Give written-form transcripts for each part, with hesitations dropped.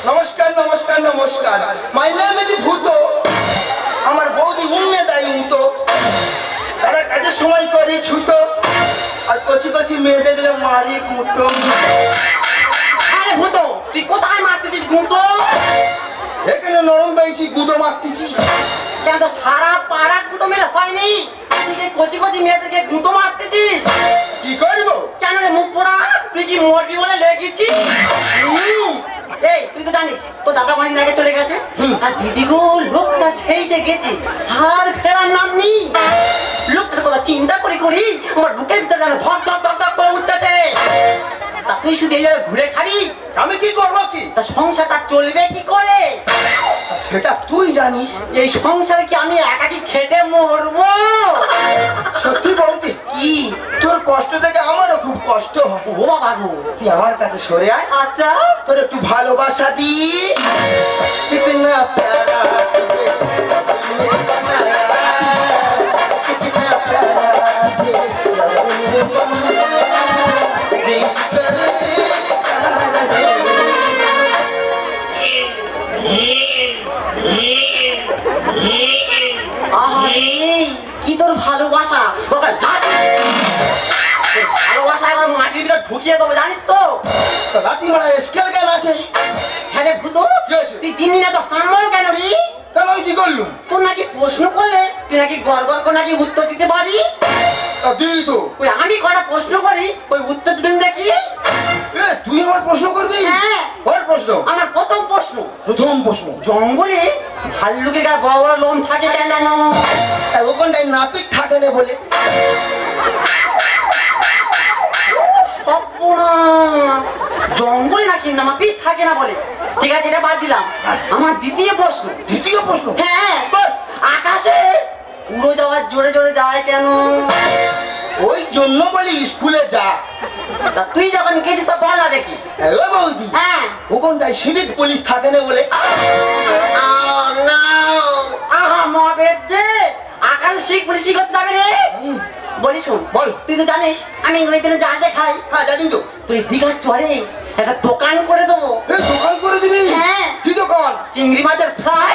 নমস্কার নমস্কার নমস্কার। মাই নেম ইজ ভূত। আমার বৌদি উন্নে দেয় উতো, তারা কাজের সময় করে ছুতো, আর কচি কচি মেয়ে দেখলে মারি কুটো। আরে ভূত, তুই কোথায় মারতেছিস গুঁতো? এখানে নরম পেয়েছি, গুঁতো মারতেছি। কেন তো সারা পাড়া গুঁতো মেরে হয়নি, তুই কচি কচি মেয়েদেরকে গুঁতো মারতেছিস? কি করবো? কেন রে মুখ পোড়া, তুই কি মরবি বলে লেগেছিস? এই তুই তো জানিস তো দাদা অনেকদিন আগে চলে গেছে, আর দিদি গো লোকটা সেই যে গেছে আর ফেরার নাম নেই। লোকটার কথা চিন্তা করি করি আমার বুকের ভিতরে যেন ধক ধক ধক ধক করে উঠতেছে। তা তুই শুধু এইভাবে ঘুরে খাবি? আমি কি করবো? কি তা সংসারটা চলবে কি করে? সেটা তুই জানিস। এই সংসারে কি আমি একাকি খেটে মরবো? সত্যি বলতে কি তোর কষ্ট দেখে আমারও খুব কষ্ট হয়। ও বাবা গো, তুই আমার কাছে সরে আয়, আচ্ছা তোর একটু ভালোবাসা দি। কিতনা প্যারা তুঝে बनाया, कितना प्यारा तुझे কি তোর ভালোবাসা, ভালোবাসা একবার মাটির ভিতরে ঢুকিয়ে দেবো জানিস তো। রাতি মারা স্কেল কেন আছে? হ্যাঁ রে ভূত, কি হয়েছে? তুই দিন দিন এত হাম্বল কেন রে? কেন আমি কি করলুম? তোর নাকি প্রশ্ন করলে তুই নাকি গড় গড় করে নাকি উত্তর দিতে পারিস। তা দিই তো। ওই আমি কটা প্রশ্ন করি ওই উত্তর দিন দেখি। তুই আমার প্রশ্ন করবি? হ্যাঁ। বল প্রশ্ন। আমার প্রথম প্রশ্ন, প্রথম প্রশ্ন, জঙ্গলে ভাল্লুকের গায়ে বড় বড় লোম থাকে কেন? ওখানটায় নাপিত থাকে না বলে। জঙ্গল নাকি নাপিত থাকে না বলে। ঠিক আছে, এটা বাদ দিলাম। আমার দ্বিতীয় প্রশ্ন। দ্বিতীয় প্রশ্ন? হ্যাঁ, আকাশে উড়ো যাওয়ার জোরে জোরে যায় কেন? ওই জন্য বলি স্কুলে যা। তা তুই যখন গেছিস তা বল না দেখি। ও বৌদি, হ্যাঁ, ওখানটায় সিভিক পুলিশ থাকে না বলে। আহা মহাবেদ দে, আকাশ শিখ পুলিশ করতে যাবে রে। বলি শোন, বল। তুই তো জানিস আমি ওই দিনে জাহাজে খাই। হ্যাঁ জানি তো। তুই দীঘার চরে একটা দোকান করে দেবো। দোকান করে দিবি? হ্যাঁ। কি দোকান? চিংড়ি মাছের ফ্রাই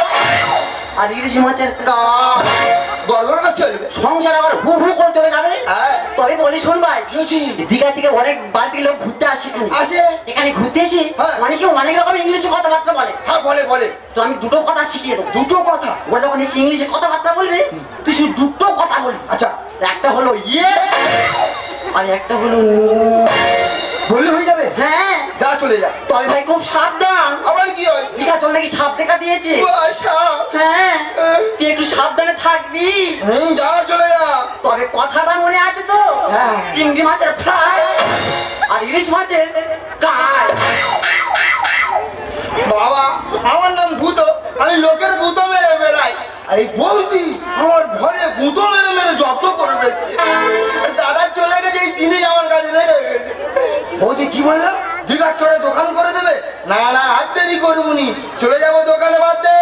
আর ইলিশ মাছের গান। গড়গড় করে চলবে, সংসার আবার হু হু করে চলে যাবে। তবে বলি শোন ভাই, দীঘা থেকে অনেক বাড়ি থেকে লোক ঘুরতে আসে এখানে। আসে? এখানে ঘুরতে এসে অনেকে অনেক রকম ইংলিশে কথাবার্তা বলে। হ্যাঁ বলে বলে। তো আমি দুটো কথা শিখিয়ে দেবো। দুটো কথা? ওরা যখন এসে ইংলিশে কথাবার্তা বলবে তুই শুধু দুটো কথা বলবি। আচ্ছা। একটা হলো ইয়ে আর একটা হলো বললে হয়ে যাবে? হ্যাঁ। যা চলে যা। তবে ভাই খুব সাবধান। আবার কি হয়? দীঘা চল নাকি সাপ দেখা দিয়েছে। হ্যাঁ, তুই একটু সাবধানে থাকবি। যা চলে যা। তবে কথাটা মনে আছে তো? চিংড়ি মাছের ফ্রাই আর ইলিশ মাছের গায়। বাবা, আমার নাম ভূত, আমি লোকের গুঁতো মেরে বেড়াই। আর এই বৌদি আমার ঘরে গুঁতো মেরে মেরে জব্দ করে দিচ্ছে। দাদা চলে গেছে, এই জিনিস আমার কাছে লেগে গেছে। বৌদি কি বললো? দীঘার চরে দোকান করে দেবে? না না, হাত দেরি করবুনি, চলে যাবো দোকানে বাদ দে।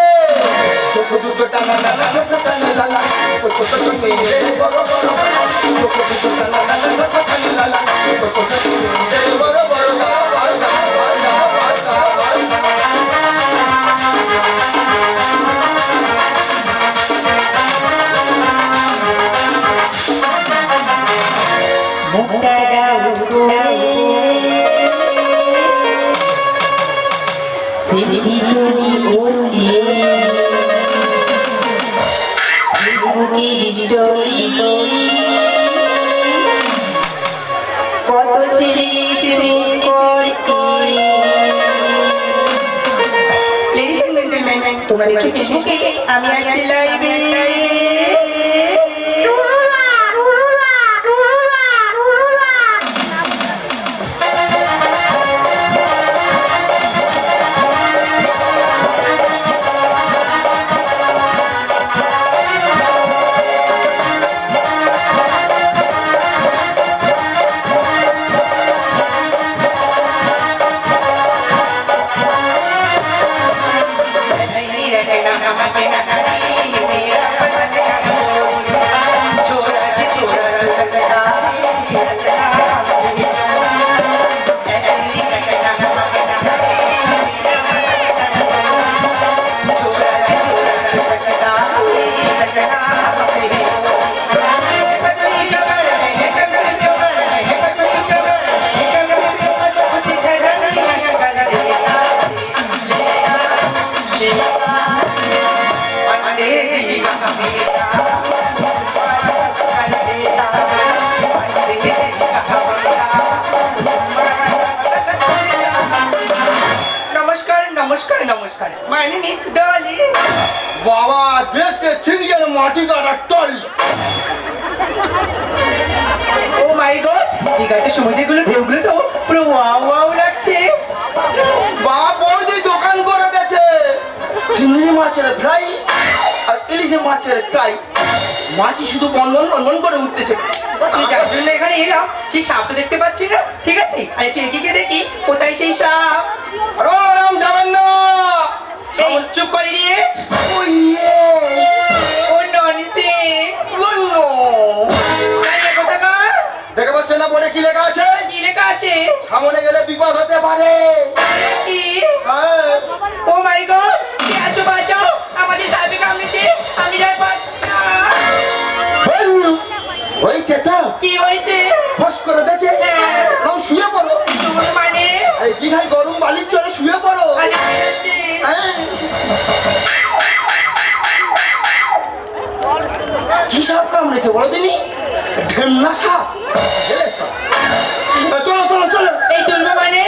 তোমরা দেখি ফেসবুকে আমি আসছি লাইভে। মাটি কাটার টল। ও মাই গড, দীঘাতে সমুদ্রগুলো ঢেউগুলো তো পুরো ওয়াও ওয়াও লাগছে। বাবা বৌদি দোকান করে দিয়েছে চিংড়ি মাছের ফ্রাই আর ইলিশে মাছের ফ্রাই। মাছি শুধু বনবন বনবন করে উঠতেছে। তুই যার জন্য এখানে এলাম সেই সাপ তো দেখতে পাচ্ছি না, ঠিক আছে? আর একটু এগিয়ে দেখি কোথায় সেই সাপ। আরে আরাম যাবেন না। এই চুপ করে দিয়ে ও ইয়ে ও ননসে কোথাকার দেখে পাচ্ছেন না বোর্ডে কি লেখা আছে? কি লেখা আছে? সামনে গেলে বিপদ হতে পারে। কি? হ্যাঁ। ও মাই গড, কে আছো বাঁচাও, আমাদের সাপে কামড়েছে, আমি আর পারছি না। হয়েছে তো? কি হয়েছে? ফস করে দিয়েছে। নাও শুয়ে পড়ো। শুনুন মানে এই দীঘায় গরম বালির চলে শুয়ে পড়ো। আচ্ছা ঠিক আছে। হ্যাঁ। কি সাপ কামড়েছে বলো দিনি? ঢেমনা সাপ। ঢেলে সাপ। চলো চলো চলো। এই তুলবো মানে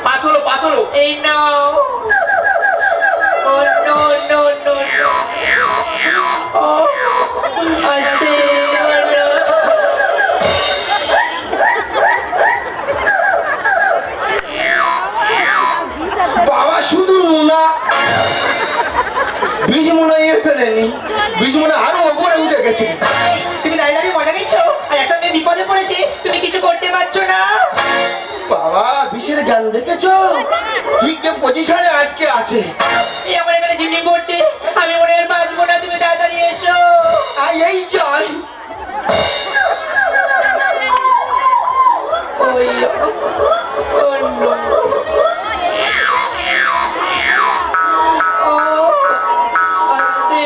পাতলো পাতলো। এই নাও। ও নো নো নো ও আস্তে বাবা শুধু না বীজ মনে হয় এর ফেলেনি, বীজ মনে আরো ওপরে উঠে গেছে। তুমি দাঁড়িয়ে দাঁড়িয়ে মজা নিচ্ছো আর একটা মেয়ে বিপদে পড়েছে, তুমি কিছু করতে পারছো না। বাবা বিষের জ্ঞান দেখেছো? ঠিক যে পজিশনে আটকে আছে। এই আমার এখানে ঝিমঝিম করছে, আমি মনে হয় বাঁচবো না, তুমি তাড়াতাড়ি এসো। এই যাই। ওই ও নো ও আস্তে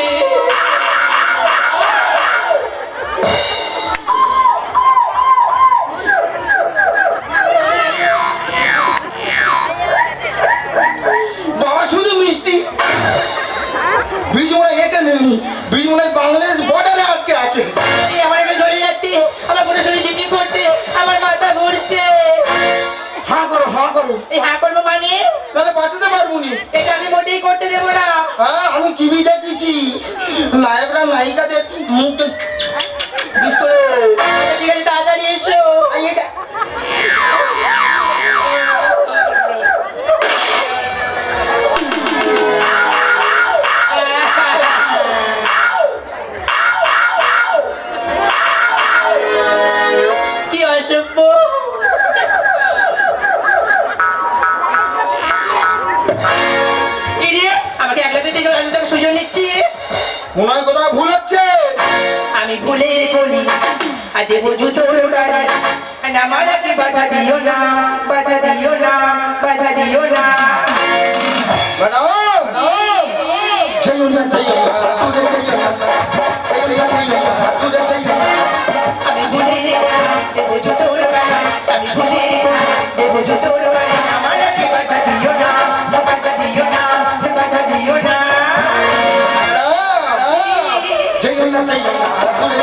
বাবা শুধু মিষ্টি। বীজ মনে হয় এখানে নেই, বীজ মনে হয় বাংলাদেশ বর্ডারে আটকে আছে। এই আমার এখানে চলে যাচ্ছে, আমার পুরো শরীর ঝিমঝিম করছে, আমার মাথা ঘুরছে। হাঁ করো হাঁ করো। এই হ্যাঁ করবো মানে তাহলে বাঁচাতে পারবো নি। এটা আমি মোটেই করতে দেবো না। হ্যাঁ আমি টিভি দেখেছি নায়করা নায়িকাদের মুখে বিষ করে। আচ্ছা, ঠিক আছে তাড়াতাড়ি এসো। এটা কি অসভ্য। Idiot, আমাকে একলা পেতে সুযোগ নিচ্ছি। মনে হয় কোথাও ভুল হচ্ছে। আমি ভুলে গলি আর দেবো জুতোর বাড়ি, আমার কি বাধা দিও না, বাধা দিও না, বাধা দিও না। ম্যাডাম জয়না জয়না তুরে জয়না জয়না জয়না তুরে জয়না। আমি ভুলে দেবো জুতোর বাড়ি, আমি ভুলে দেবো জুতোর বাড়ি, আমার কি বাধা দিও না, বাধা দিও না, বাধা দিও না। জয়না জয়না তুরে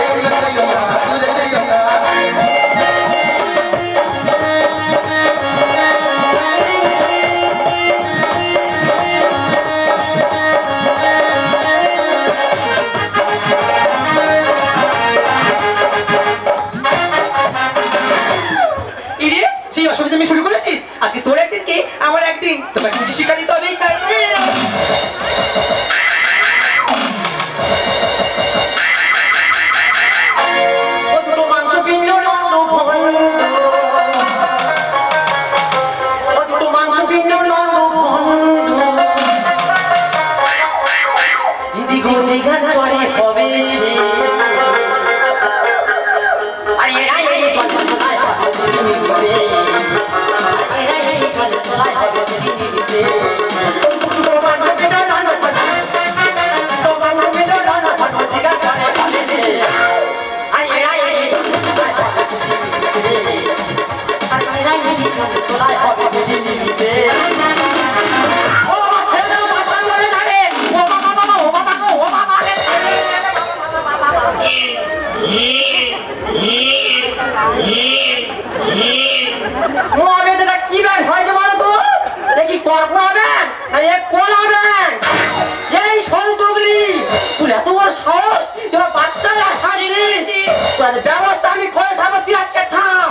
জয়না জয়না তুরে জয়না। সেই অসুবিধা আমি শুরু করেছিস, আজকে তোর একদিন কি আমার একদিন, তোমাকে কিছু শিক্ষা দিতে হবেই। মাংস পিণ্ড মাংস পিণ্ড দিদি গো গান চলে হবে সে। কি ব্যাগ হয়েছে বলো তো? দেখি কর্ক হবে তোর এত বড় সাহস তোর বাচ্চারা হারিয়ে দিয়েছি তোর ব্যবস্থা আমি করে থাকবো তুই আজকে থাম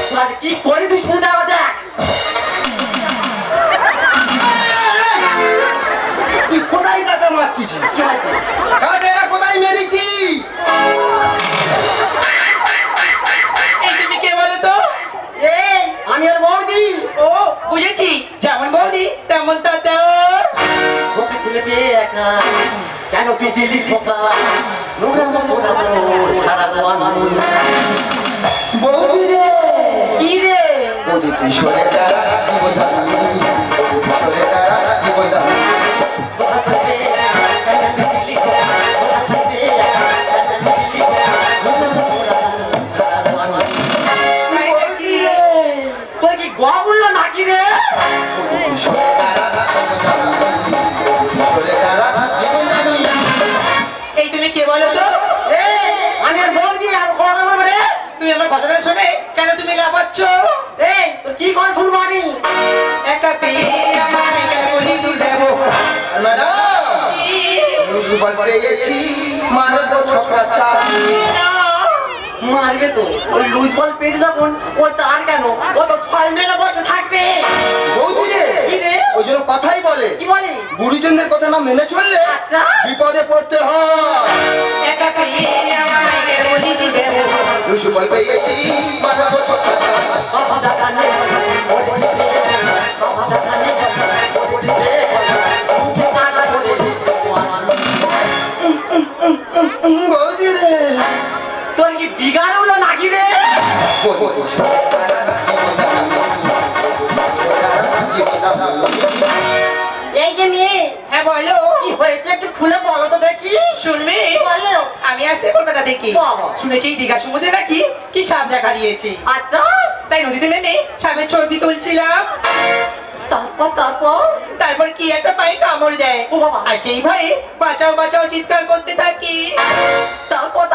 তোর কি করি তুই শুনে দেওয়া দেখ তুই কোথায় কাঁচা মারছিস কি আছে কাঁচা কোথায় মেরেছি এই তুমি কে বলো তো? এই আমি আর বৌদি ও বুঝেছি, যেমন বৌদি তেমন তাতা। ওকে ছেলে পেয়ে একা কেন তুই দিলি খোকা নোংরা ছাড়াবো আমি বৌদি রে কি রে বৌদি তুই সরে দাঁড়া জীবন সরে দাঁড়া জীবন তোর কি গোয়া উঠলো নাকি রে সরে দাঁড়া সরে দাঁড়া জীবন এই তুমি কে বলো তো? আমি আর বৌদি আর গোয়া আমার রে তুমি আমার কথাটা শুনে কেন তুমি লাফাচ্ছ? এই তোর কি করে শুনবো আমি একা পেয়ে আমায় কেবলই দেবো। ম্যাডাম সুপার পেয়েছি মারবো ছক্কা চার মারবে তো ওই লুজ বল পেয়েছে যখন ও চার কেন ও তো 6 মেরে বসে থাকবে বৌদি রে কি রে ওই জন্য কথাই বলে কি বলে গুরুজনদের কথা না মেনে চললে আচ্ছা বিপদে পড়তে হয় একা পেয়ে আমায় কেবলই দেবো। সুপার পেয়েছি মারবো ছক্কা চার বাবা দাদা নে বাবা দাদা নে বৌদি রে তোর কি বিগাড় হলো নাকি রে এই যে মেয়ে হ্যাঁ বলো, কি হয়েছে একটু খুলে বলো তো দেখি শুনবি? বলো আমি আসছি কলকাতা থেকে। বাবা। শুনেছি দীঘা সমুদ্রে নাকি কি সাপ দেখা দিয়েছে। আচ্ছা তাই নদীতে নেমে সাপের ছবি তুলছিলাম। তারপর তারপর কি একটা পায়ে কামড় দেয়। ও বাবা। আর সেই ভয়ে বাঁচাও বাঁচাও চিৎকার করতে থাকি। তারপর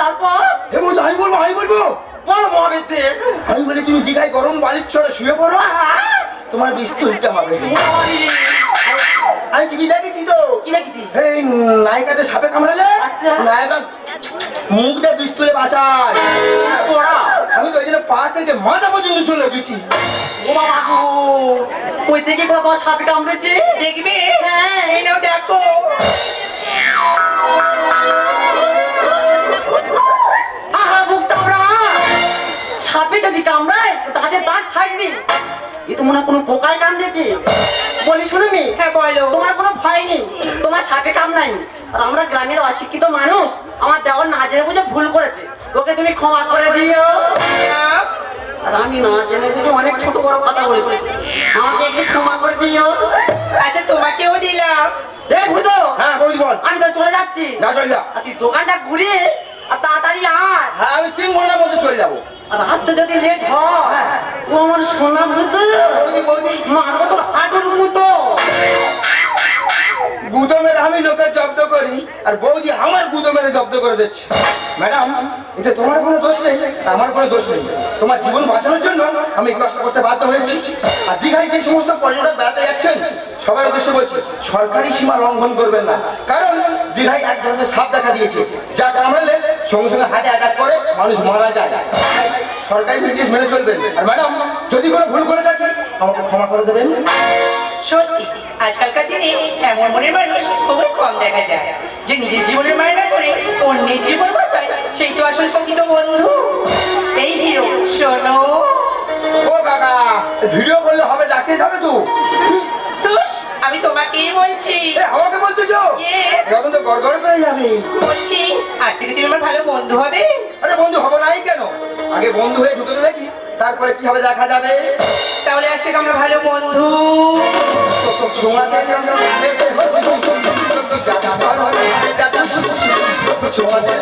আমি বলবো বল মহাবিদ্যে আমি বলি তুমি দীঘায় গরম বালির চড়ে শুয়ে পড়ো তোমার বিষ তুলতে হবে আমি টিভি দেখেছি তো কি দেখেছি এই নায়িকাদের সাপে কামড়ালে আচ্ছা। নায়িকা মুখটা বিষ তুলে বাঁচায় ওরা আমি তো ওই জন্য পা থেকে মাথা পর্যন্ত চলে গেছি ও বাবা গো ওই থেকে কোথা তোমার সাপে কামড়েছে দেখবে? হ্যাঁ। এই নাও দেখো। আহা বুক চামড়া সাপে যদি কামড়ায় তো তাদের দাঁত থাকবে এ তো মনে হয় কোনো পোকায় কামড়েছে বলি শুনবি হ্যাঁ বলো। তোমার কোনো ভয় নেই তোমার সাপে কামড়ায়নি আর আমরা গ্রামের অশিক্ষিত মানুষ আমার দেওয়ার না জেনে বুঝে ভুল করেছে ওকে তুমি ক্ষমা করে দিও আর আমি না জেনে বুঝে অনেক ছোট বড় কথা বলেছি আমাকে একটু ক্ষমা করে দিও আচ্ছা তোমাকেও দিলাম। এই ভূতো হ্যাঁ বৌদি বল আমি তো চলে যাচ্ছি যা চল যা আর তুই দোকানটা ঘুরিয়ে আর তাড়াতাড়ি আয় হ্যাঁ আমি 3 ঘন্টার মধ্যে চলে যাবো আর হাতে যদি লেট হয় ও আমার সোনা ভূতো বৌদি মারবো তোর হাঁটুর মতো গুঁতো মেরে আমি লোকের জব্দ করি আর বৌদি আমার গুঁতো মেরে জব্দ করে দিচ্ছে ম্যাডাম এতে তোমার কোনো দোষ নেই আমার কোনো দোষ নেই তোমার জীবন বাঁচানোর জন্য আমি কষ্ট করতে বাধ্য হয়েছি আর দীঘায় যে সমস্ত পর্যটক বেড়াতে যাচ্ছেন সবার উদ্দেশ্যে বলছি সরকারি সীমা লঙ্ঘন করবেন না কারণ দীঘায় এক ধরনের সাপ দেখা দিয়েছে যা কামড়ালে সঙ্গে সঙ্গে হার্টে অ্যাটাক করে মানুষ মারা যায় তাই সরকারি নির্দেশ মেনে চলবেন আর ম্যাডাম যদি কোনো ভুল করে থাকেন আমাকে ক্ষমা করে দেবেন সত্যি আজকালকার দিনে এমন মনের মানুষ খুবই কম দেখা যায় যে নিজের জীবনের মায়া না করে অন্যের জীবন বাঁচায় সেই তো আসল প্রকৃত বন্ধু। এই হিরো শোনো। ও কাকা ভিডিও করলে হবে ডাকতে যাবে তো তুষ আমি তোমাকেই বলছি। আমাকে বলতেছো Yes. এখন তো গড়গড় করে যাবে বলছি আজ থেকে তুমি আমার ভালো বন্ধু হবে। আরে বন্ধু হবো নাই কেন আগে বন্ধু হয়ে ঢুকে তো দেখি তারপরে কি হবে দেখা যাবে তাহলে আজ থেকে আমরা ভালো বন্ধু। ছোঁয়াতে ছোঁয়াতে